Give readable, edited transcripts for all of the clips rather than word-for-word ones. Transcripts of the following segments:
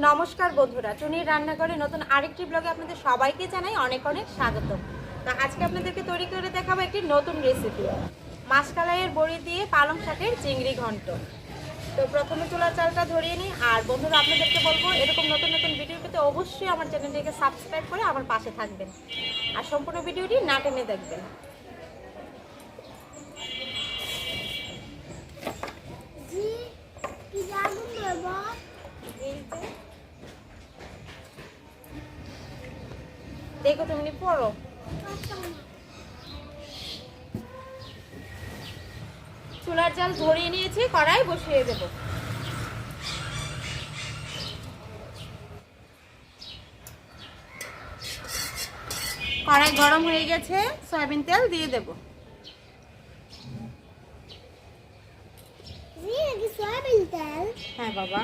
নমস্কার বন্ধুরা, টুনির রান্নাঘরে নতুন আরেকটি ব্লগে আপনাদের সবাইকে জানাই অনেক অনেক স্বাগত। তো আজকে আপনাদেরকে তৈরি করে দেখাবো একটি নতুন রেসিপি, মাসকালাইয়ের বড়ি দিয়ে পালং শাকের চিংড়ি ঘন্ট। তো প্রথমে চুলার চালটা ধরিয়ে নিই। আর বন্ধুরা, আপনাদেরকে বলবো এরকম নতুন নতুন ভিডিও পেতে অবশ্যই আমার চ্যানেলটিকে সাবস্ক্রাইব করে আমার পাশে থাকবেন আর সম্পূর্ণ ভিডিওটি না টেনে দেখবেন। দেখো তুমি পড়ো। চুলার জাল ধরিয়ে নিয়েছি, কড়াই বসিয়ে দেব। কড়াই গরম হয়ে গেছে, সয়াবিন তেল দিয়ে দেব। হ্যাঁ বাবা।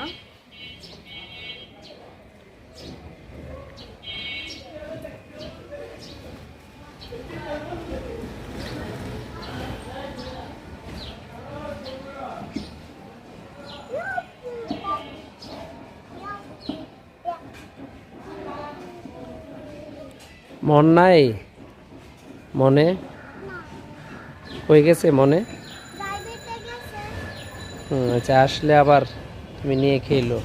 মন নাই, মনে হয়ে গেছে মনে। আচ্ছা, আসলে আবার তুমি নিয়ে খেলো।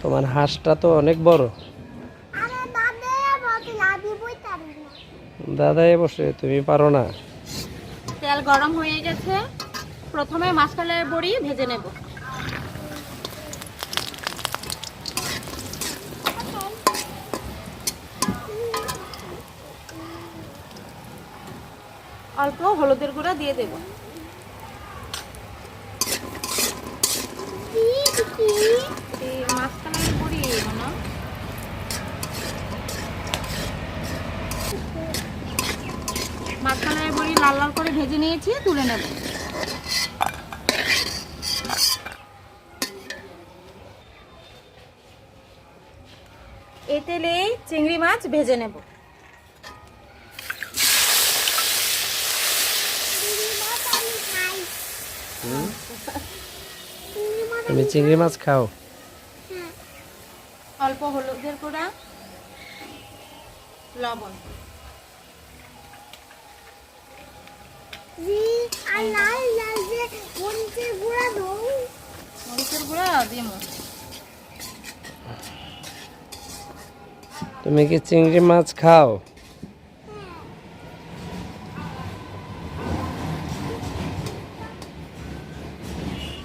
তোমার হাঁসটা তো অনেক বড়। দাদাই বসে, তুমি পারো না। তেল গরম হয়ে গেছে, প্রথমে মাসকালাইয়ের বড়ি ভেজে নেব। অল্প হলুদের গুঁড়া দিয়ে দেব। মাসকালাইয়ের বড়ি না, মাসকালাইয়ের বড়ি লাল লাল করে ভেজে নিয়েছি, তুলে নেব। এই তেলে চিংড়ি মাছ ভেজে নেব। তুমি চিংড়ি মাছ খাও? অল্প হলুদের গুঁড়া, লবণ, মরিচের গুঁড়া দিব। তুমি কি চিংড়ি মাছ খাও?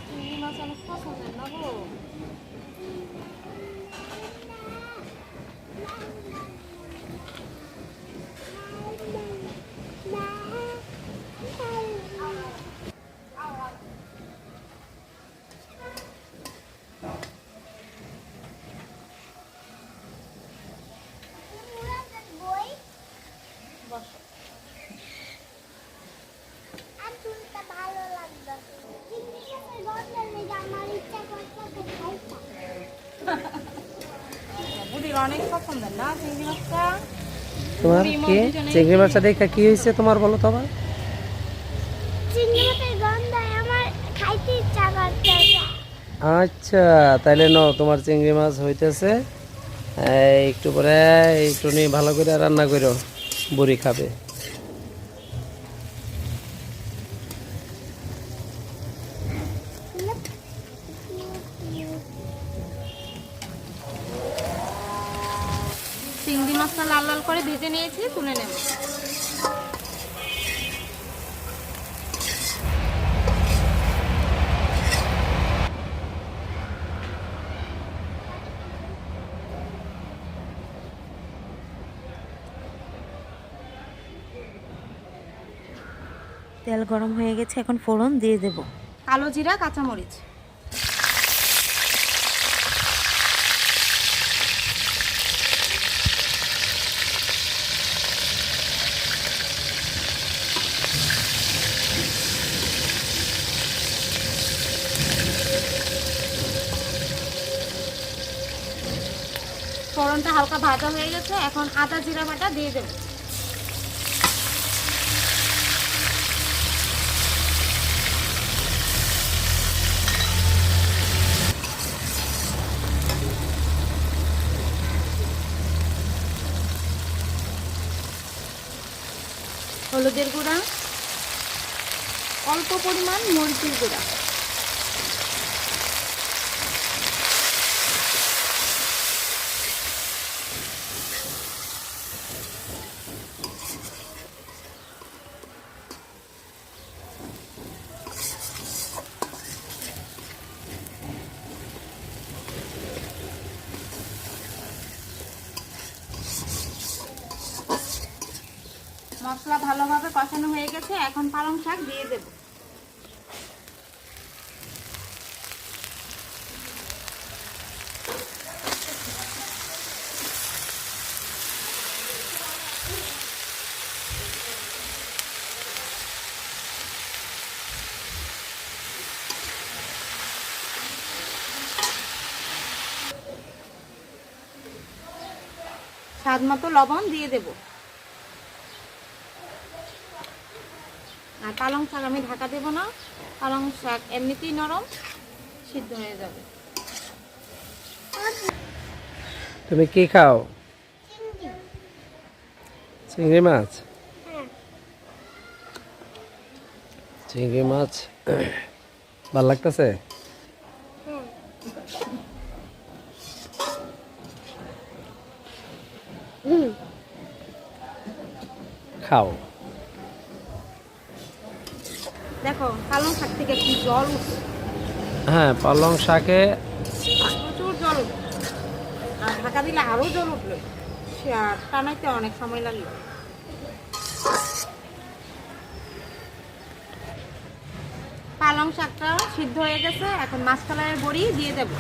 চিংড়ি মাছ অনেক পছন্দের না গো। অনেক পছন্দের না চিংড়ি মাছটা। তোমার কি চিংড়ি মাছটা দেখে কি হয়েছে তোমার, বলো তো আবার। আচ্ছা, তাইলে ন তোমার চিংড়ি মাছ হইতেছে। একটু পরে একটু নিয়ে ভালো করে রান্না করো, বুড়ি খাবে। চিংড়ি মাছটা লাল লাল করে ভেজে নিয়েছি, তুলে নেব। তেল গরম হয়ে গেছে, এখন ফোড়ন দিয়ে দেব। কালো জিরা, কাঁচামরিচ, ফোড়নটা হালকা ভাজা হয়ে গেছে, এখন আদা জিরা বাটা দিয়ে দেব। হলুদের গুঁড়া, অল্প পরিমাণ মরিচের গুঁড়া, মশলা ভালোভাবে কষানো হয়ে গেছে। এখন পালং শাক দিয়ে দেব। স্বাদ মতো লবণ দিয়ে দেব। আর পালং শাক আমি ঢাকা দেব না, পালং শাক এমনিতেই নরম, সিদ্ধ হয়ে যাবে। তুমি কি খাও? চিংড়ি মাছ। চিংড়ি মাছ ভাল লাগতেছে? খাও। দেখো পালং শাক থেকে কি জল উঠছে। হ্যাঁ, পালং শাকে প্রচুর জল উঠছে। আর ঢাকা দিলে আরও জল উঠলো, সে আর টানাইতে অনেক সময় লাগলো। পালং শাকটা সিদ্ধ হয়ে গেছে। এখন মাছকালাইয়ের বড়ি দিয়ে দেব।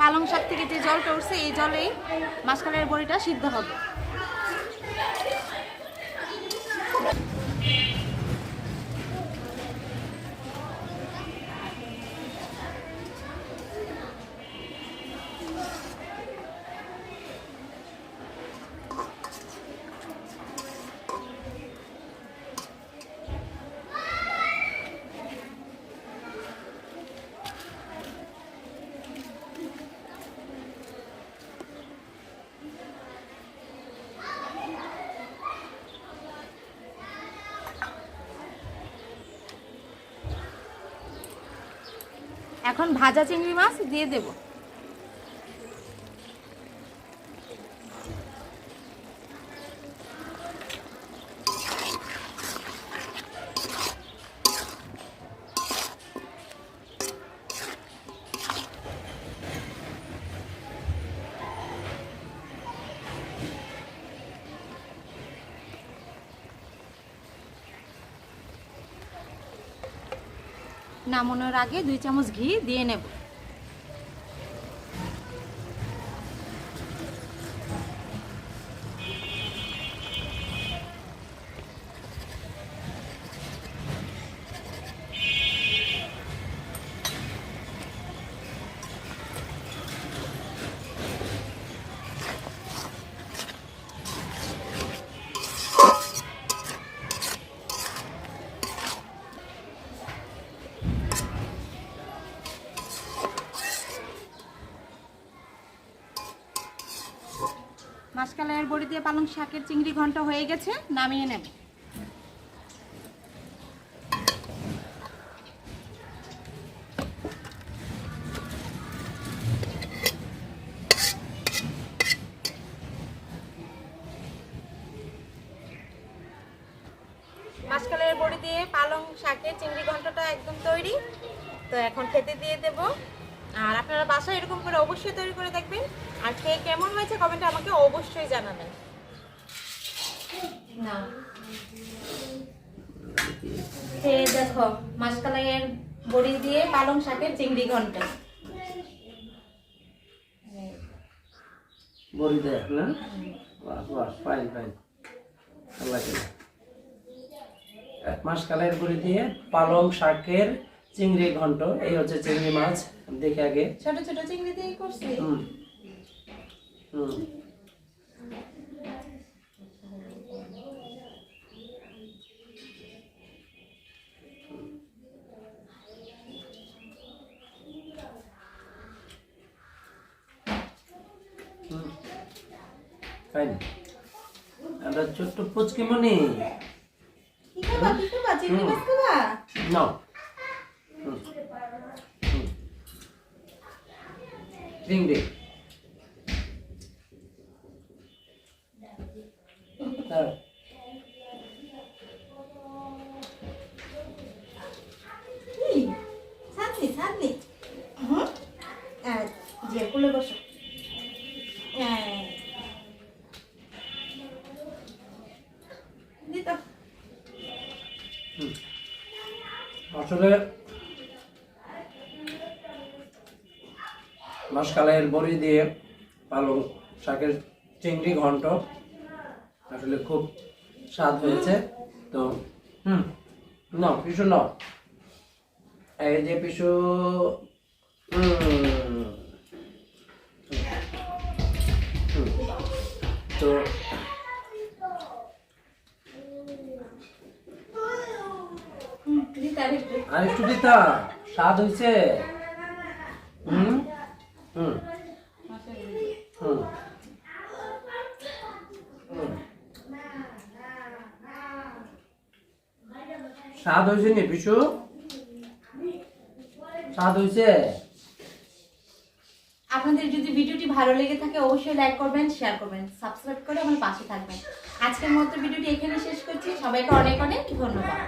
পালং শাক থেকে যে জলটা উঠছে এই জলেই মাছকালাইয়ের বড়িটা সিদ্ধ হবে। এখন ভাজা চিংড়ি মাছ দিয়ে দেব। নামানোর আগে 2 চামচ ঘি দিয়ে নেব। মাছকালাইয়ের বড়ি দিয়ে পালং শাকের চিংড়ি ঘন্ট হয়ে গেছে, নামিয়ে নেব। মাছকালাইয়ের বড়ি দিয়ে পালং শাকের চিংড়ি ঘন্টটা একদম তৈরি। তো এখন খেতে দিয়ে দেব। আর আপনারা বাসায় এরকম করে অবশ্যই তৈরি করে দেখবেন। আর খেয়ে কেমন হয়েছে কমেন্টে আমাকে অবশ্যই জানাবেন। না খেয়ে দেখো মাছকালাইয়ের বড়ি দিয়ে পালং শাকের চিংড়ি ঘন্ট। বড়ি দেখ না? বাহ বাহ, ফাইন ফাইন। মাছকালাইয়ের বড়ি দিয়ে পালং শাকের চিংড়ি ঘন্ট। এই হচ্ছে চিংড়ি মাছ। দেখে আগে ছোট ছোট চিংড়ি দিয়ে করছি। হুম হুম ফাইন। আমরা ছোট্ট পুচকি মনি। কি খাবা চিংড়ি মাছ খাবা? নাও। চিংড়ি। ছাদনি যে কুলে বসো। আসলে মাসকালাইয়ের বড়ি দিয়ে পালং শাকের চিংড়ি ঘন্ট আসলে খুব স্বাদ হয়েছে। তো নাও পিছু নাও, এই যে পিছু। তো আর একটু দিতা, স্বাদ হয়েছে। স্বাদ হয়েছে নি পিছু? স্বাদ হয়েছে। আপনাদের যদি ভিডিওটি ভালো লেগে থাকে অবশ্যই লাইক করবেন, শেয়ার করবেন, সাবস্ক্রাইব করে আমার পাশে থাকবেন। আজকের মতো ভিডিওটি এখানে শেষ করছি। সবাইকে অনেক অনেক ধন্যবাদ।